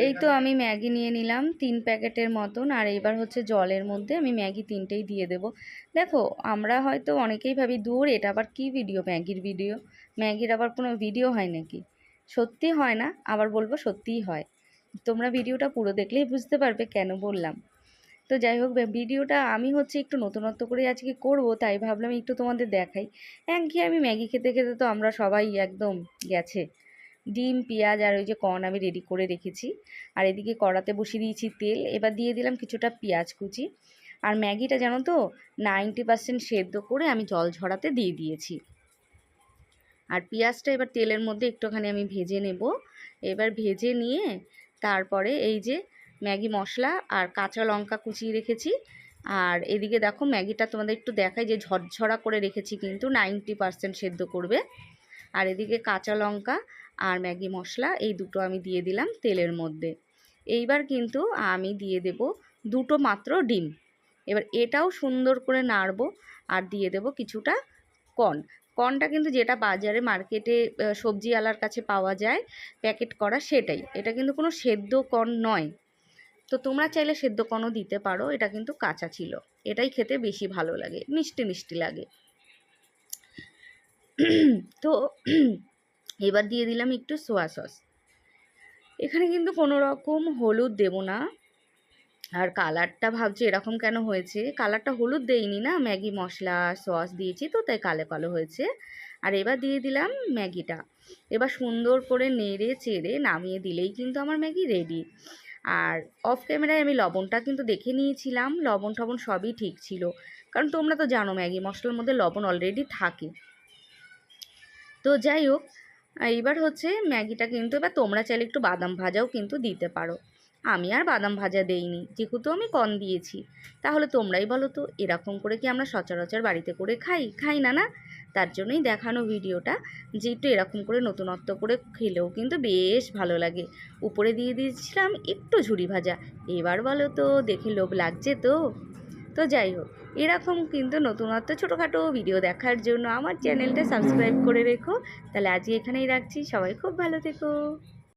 এই তো আমি ম্যাগি নিয়ে নিলাম 3 প্যাকেটের মতন, আর এইবার হচ্ছে জলের মধ্যে আমি ম্যাগি 3টেই দিয়ে দেব। দেখো আমরা হয়তো অনেকেই ভাবি দূর এটা আবার কি ভিডিও, ম্যাগির ভিডিও, ম্যাগির আবার কোনো ভিডিও হয় নাকি? সত্যি হয় না, আবার বলবো সত্যিই হয়। তোমরা ভিডিওটা পুরো দেখলেই বুঝতে পারবে কেন বললাম। তো যাই হোক, ভিডিওটা আমি হচ্ছে একটু নতুনত্ব করে আজকে করব, তাই ভাবলাম একটু তোমাদের দেখাই। একঘেয়েমি ম্যাগি খেতে খেতে তো আমরা সবাই একদম গেছে। ডিম, পেঁয়াজ আর ওই যে কর্ন আমি রেডি করে রেখেছি। আর এদিকে কড়াতে বসিয়ে দিয়েছি তেল, এবার দিয়ে দিলাম কিছুটা পেঁয়াজ কুচি। আর ম্যাগিটা জানো তো 90% সেদ্ধ করে আমি জল ঝরাতে দিয়ে দিয়েছি। আর পেঁয়াজটা এবার তেলের মধ্যে একটুখানি আমি ভেজে নেব। এবার ভেজে নিয়ে তারপরে এই যে ম্যাগি মশলা আর কাঁচা লঙ্কা কুচিয়ে রেখেছি। আর এদিকে দেখো ম্যাগিটা তোমাদের একটু দেখাই যে ঝরঝরা করে রেখেছি, কিন্তু 90% সেদ্ধ করবে। আর এদিকে কাঁচা লঙ্কা আর ম্যাগি মশলা এই দুটো আমি দিয়ে দিলাম তেলের মধ্যে। এইবার কিন্তু আমি দিয়ে দেব দুটো মাত্র ডিম। এবার এটাও সুন্দর করে নাড়বো। আর দিয়ে দেব কিছুটা কর্ন। কর্নটা কিন্তু যেটা বাজারে মার্কেটে সবজিওয়ালার কাছে পাওয়া যায় প্যাকেট করা, সেটাই। এটা কিন্তু কোনো সেদ্ধ কর্ন নয়। তো তোমরা চাইলে সেদ্ধ কর্নও দিতে পারো, এটা কিন্তু কাঁচা ছিল। এটাই খেতে বেশি ভালো লাগে, মিষ্টি মিষ্টি লাগে। তো এবার দিয়ে দিলাম একটু সোয়া সস। এখানে কিন্তু কোনো রকম হলুদ দেব না। আর কালারটা ভাবছি এরকম কেন হয়েছে, কালারটা হলুদ দেইনি না, ম্যাগি মশলা সস দিয়েছি তো, তাই কালো কালো হয়েছে। আর এবার দিয়ে দিলাম ম্যাগিটা। এবার সুন্দর করে নেড়ে চেড়ে নামিয়ে দিলেই কিন্তু আমার ম্যাগি রেডি। আর অফ ক্যামেরায় আমি লবণটা কিন্তু দেখে নিয়েছিলাম, লবণ টবণ সবই ঠিক ছিল। কারণ তোমরা তো জানো ম্যাগি মশলার মধ্যে লবণ অলরেডি থাকে। তো যাই হোক, এইবার হচ্ছে ম্যাগিটা কিন্তু এবার তোমরা চাইলে একটু বাদাম ভাজাও কিন্তু দিতে পারো। আমি আর বাদাম ভাজা দেইনি, যেহেতু আমি কর্ন দিয়েছি। তাহলে তোমরাই বলো তো, এরকম করে কি আমরা সচরাচর বাড়িতে করে খাই না না? তার জন্যই দেখানো ভিডিওটা, যে একটু এরকম করে নতুনত্ব করে খেলেও কিন্তু বেশ ভালো লাগে। উপরে দিয়ে দিয়েছিলাম একটু ঝুরি ভাজা। এবার বলো তো, দেখে লোভ লাগছে তো? তো যাই হোক, এরকম কিন্তু নতুনত্ব ছোটোখাটো ভিডিও দেখার জন্য আমার চ্যানেলটা সাবস্ক্রাইব করে রেখো। তাহলে আজকে এখানেই রাখছি, সবাই খুব ভালো থেকো।